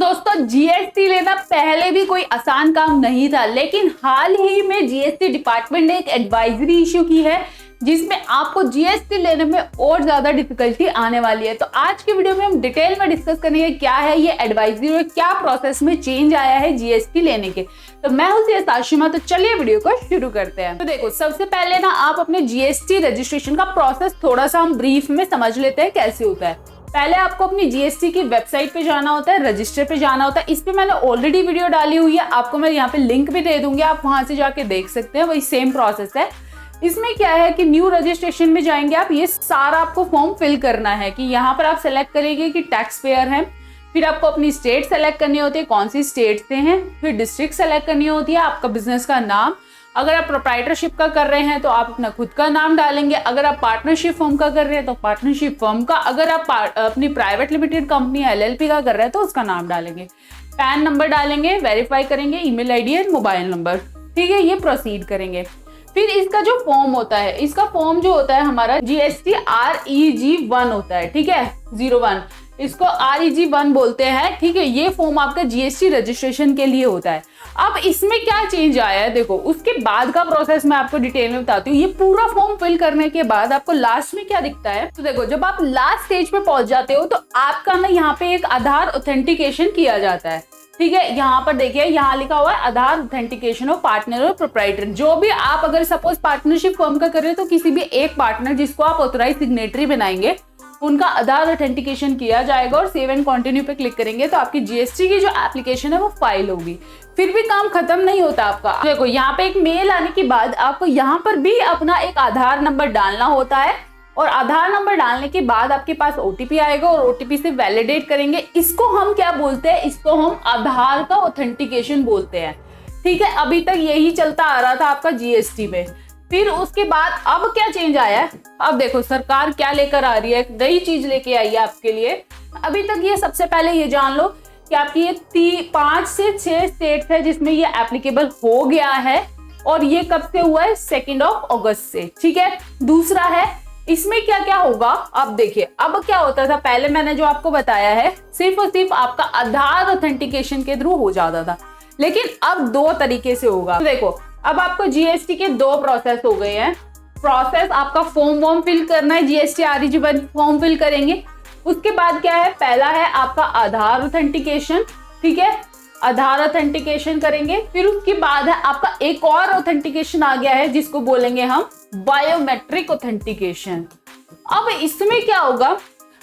दोस्तों जीएसटी लेना पहले भी कोई आसान काम नहीं था, लेकिन हाल ही में जीएसटी डिपार्टमेंट ने एक एडवाइजरी इशू की है जिसमें आपको जीएसटी लेने में और ज्यादा डिफिकल्टी आने वाली है। तो आज की वीडियो में हम डिटेल में डिस्कस करेंगे क्या है ये एडवाइजरी और क्या प्रोसेस में चेंज आया है जीएसटी लेने के। तो मैं हूं आशिमा, तो चलिए वीडियो को शुरू करते हैं। तो देखो, सबसे पहले ना आप अपने जीएसटी रजिस्ट्रेशन का प्रोसेस थोड़ा सा हम ब्रीफ में समझ लेते हैं कैसे होता है। पहले आपको अपनी जीएसटी की वेबसाइट पे जाना होता है, रजिस्टर पे जाना होता है। इस पे मैंने ऑलरेडी वीडियो डाली हुई है, आपको मैं यहाँ पे लिंक भी दे दूंगी, आप वहां से जाके देख सकते हैं। वही सेम प्रोसेस है। इसमें क्या है कि न्यू रजिस्ट्रेशन में जाएंगे आप, ये सारा आपको फॉर्म फिल करना है कि यहाँ पर आप सेलेक्ट करेंगे कि टैक्स पेयर है, फिर आपको अपनी स्टेट सेलेक्ट करनी होती है, कौन सी स्टेट से हैं, फिर डिस्ट्रिक्ट सेलेक्ट करनी होती है, आपका बिजनेस का नाम। अगर आप प्रोप्राइटरशिप का कर रहे हैं तो आप अपना खुद का नाम डालेंगे, अगर आप पार्टनरशिप फर्म का कर रहे हैं तो पार्टनरशिप फर्म का, अगर आप अपनी प्राइवेट लिमिटेड कंपनी एलएलपी का कर रहे हैं तो उसका नाम डालेंगे, पैन नंबर डालेंगे, वेरीफाई करेंगे, email ID and mobile number. ठीक है, ये प्रोसीड करेंगे। फिर इसका जो फॉर्म होता है, इसका फॉर्म जो होता है हमारा जीएसटी REG1 होता है। ठीक है, 01 इसको REG1 बोलते हैं। ठीक है, ये फॉर्म आपका जीएसटी रजिस्ट्रेशन के लिए होता है। अब इसमें क्या चेंज आया है देखो, उसके बाद का प्रोसेस मैं आपको डिटेल में बताती हूँ। ये पूरा फॉर्म फिल करने के बाद आपको लास्ट में क्या दिखता है, तो देखो जब आप लास्ट स्टेज पे पहुंच जाते हो तो आपका ना यहाँ पे एक आधार ऑथेंटिकेशन किया जाता है। ठीक है, यहाँ पर देखिए, यहाँ लिखा हुआ है आधार ऑथेंटिकेशन ऑफ पार्टनर और प्रोप्राइटर। जो भी आप अगर सपोज पार्टनरशिप फर्म का कर रहे हो तो किसी भी एक पार्टनर जिसको आप ऑथराइज सिग्नेटरी बनाएंगे उनका आधार ऑथेंटिकेशन किया जाएगा और सेव एंड कंटिन्यू पे क्लिक करेंगे तो आपकी जीएसटी की जो एप्लीकेशन है वो फाइल होगी। फिर भी काम खत्म नहीं होता आपका। देखो, यहाँ पे एक मेल आने के बाद आपको यहाँ पर भी अपना एक आधार नंबर डालना होता है और आधार नंबर डालने के बाद आपके पास ओटीपी आएगा और ओटीपी से वैलिडेट करेंगे। इसको हम क्या बोलते हैं, इसको हम आधार का ऑथेंटिकेशन बोलते हैं। ठीक है, अभी तक यही चलता आ रहा था आपका जीएसटी में। फिर उसके बाद अब क्या चेंज आया है, अब देखो सरकार क्या लेकर आ रही है, नई चीज लेके आई है आपके लिए। अभी तक ये सबसे पहले ये जान लो कि आपकी ये 5 से 6 स्टेट है जिसमें ये एप्लीकेबल हो गया है और ये कब से हुआ है, 2 अगस्त से। ठीक है, दूसरा है इसमें क्या क्या होगा। अब देखिए, अब क्या होता था, पहले मैंने जो आपको बताया है सिर्फ और सिर्फ आपका आधार ऑथेंटिकेशन के थ्रू हो जाता था, लेकिन अब 2 तरीके से होगा। तो देखो, अब आपको जीएसटी के 2 प्रोसेस हो गए हैं। प्रोसेस आपका फॉर्म फिल करना है, जीएसटी REG1 फॉर्म फिल करेंगे। उसके बाद क्या है, पहला है आपका आधार ऑथेंटिकेशन। ठीक है, आधार ऑथेंटिकेशन करेंगे। फिर उसके बाद है आपका एक और ऑथेंटिकेशन आ गया है जिसको बोलेंगे हम बायोमेट्रिक ऑथेंटिकेशन। अब इसमें क्या होगा,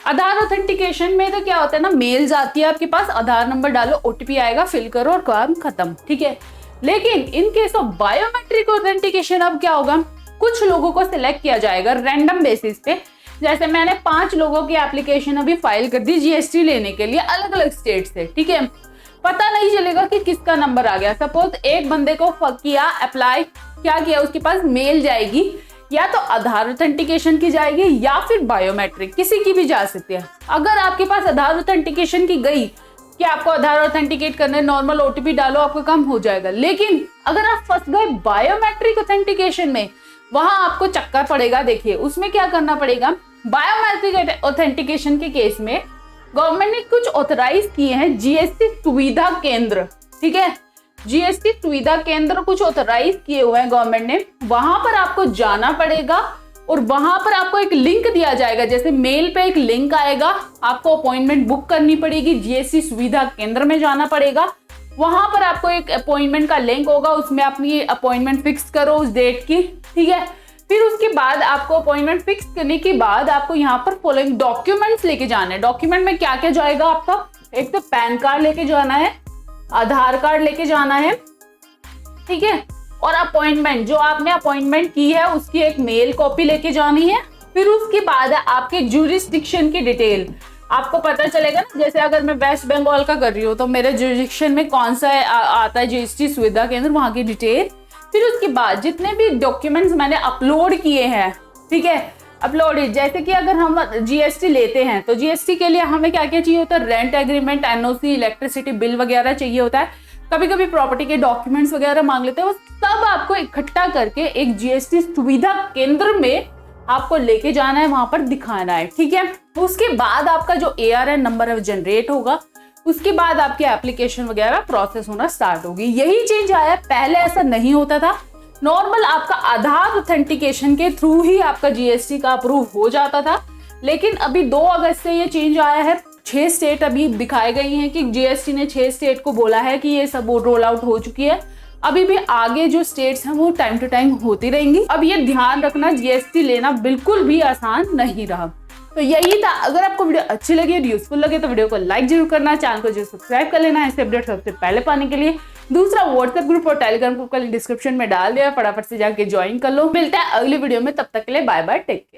आधार ऑथेंटिकेशन में तो क्या होता है ना, मेल जाती है आपके पास, आधार नंबर डालो, ओटीपी आएगा, फिल करो और काम खत्म। ठीक है, लेकिन in case of biometric authentication अब क्या होगा, कुछ लोगों को सिलेक्ट किया जाएगा रैंडम बेसिस पे। जैसे मैंने 5 लोगों की एप्लीकेशन अभी फाइल कर दी जीएसटी लेने के लिए अलग अलग स्टेट से। ठीक है, पता नहीं चलेगा कि किसका नंबर आ गया। सपोज एक बंदे को किया अप्लाई, क्या किया, उसके पास मेल जाएगी, या तो आधार ऑथेंटिकेशन की जाएगी या फिर बायोमेट्रिक, किसी की भी जा सकती है। अगर आपके पास आधार ऑथेंटिकेशन की गई कि आपको आधार ऑथेंटिकेट करने, नॉर्मल ओटीपी डालो, आपका काम हो जाएगा। लेकिन अगर आप फंस गए बायोमेट्रिक ऑथेंटिकेशन में, वहां आपको चक्कर पड़ेगा। देखिए, उसमें क्या करना पड़ेगा, बायोमेट्रिक ऑथेंटिकेशन के केस में गवर्नमेंट ने कुछ ऑथराइज किए हैं जीएसटी सुविधा केंद्र। ठीक है, जीएसटी सुविधा केंद्र कुछ ऑथराइज किए हुए हैं गवर्नमेंट ने, वहां पर आपको जाना पड़ेगा और वहां पर आपको एक लिंक दिया जाएगा। जैसे मेल पे एक लिंक आएगा, आपको अपॉइंटमेंट बुक करनी पड़ेगी, जीएसटी सुविधा केंद्र में जाना पड़ेगा। वहां पर आपको एक अपॉइंटमेंट का लिंक होगा, उसमें अपनी अपॉइंटमेंट फिक्स करो उस डेट की। ठीक है, फिर उसके बाद आपको अपॉइंटमेंट फिक्स करने के बाद आपको यहाँ पर फॉलोइंग डॉक्यूमेंट्स लेके जाने हैं। डॉक्यूमेंट में क्या क्या जाएगा आपका, एक तो पैन कार्ड लेके जाना है, आधार कार्ड लेके जाना है। ठीक है, और अपॉइंटमेंट जो आपने अपॉइंटमेंट की है उसकी एक मेल कॉपी लेके जानी है। फिर उसके बाद आपके जुरिस्डिक्शन की डिटेल आपको पता चलेगा ना, जैसे अगर मैं वेस्ट बंगाल का कर रही हूँ तो मेरे जुरिस्डिक्शन में कौन सा आता है जीएसटी सुविधा केंद्र, वहां की डिटेल। फिर उसके बाद जितने भी डॉक्यूमेंट्स मैंने अपलोड किए हैं, ठीक है, अपलोडेड, जैसे कि अगर हम जीएसटी लेते हैं तो जीएसटी के लिए हमें क्या क्या चाहिए होता है, rent agreement, NOC, electricity bill वगैरह चाहिए होता है, कभी कभी प्रॉपर्टी के डॉक्यूमेंट्स वगैरह मांग लेते हैं। वो सब आपको इकट्ठा करके एक जीएसटी सुविधा केंद्र में आपको लेके जाना है, वहां पर दिखाना है। ठीक है, उसके बाद आपका जो ARN नंबर है वो जनरेट होगा। उसके बाद आपकी एप्लीकेशन वगैरह प्रोसेस होना स्टार्ट होगी। यही चेंज आया, पहले ऐसा नहीं होता था। नॉर्मल आपका आधार ऑथेंटिकेशन के थ्रू ही आपका जीएसटी का अप्रूव हो जाता था, लेकिन अभी 2 अगस्त से ये चेंज आया है। 6 स्टेट अभी दिखाई गई हैं कि जीएसटी ने 6 स्टेट को बोला है कि ये सब रोल आउट हो चुकी है। अभी भी आगे जो स्टेट्स हैं वो टाइम टू टाइम होती रहेंगी। अब ये ध्यान रखना, जीएसटी लेना बिल्कुल भी आसान नहीं रहा। तो यही था। अगर आपको वीडियो अच्छी लगी और यूजफुल लगे तो वीडियो को लाइक जरूर करना, चैनल को जरूर सब्सक्राइब कर लेना ऐसे अपडेट सबसे पहले पाने के लिए। दूसरा व्हाट्सएप ग्रुप और टेलीग्राम ग्रुप का लिंक डिस्क्रिप्शन में डाल दिया, फटाफट से जाके ज्वाइन कर लो। मिलता है अगली वीडियो में, तब तक के लिए बाय बाय, टेक केयर।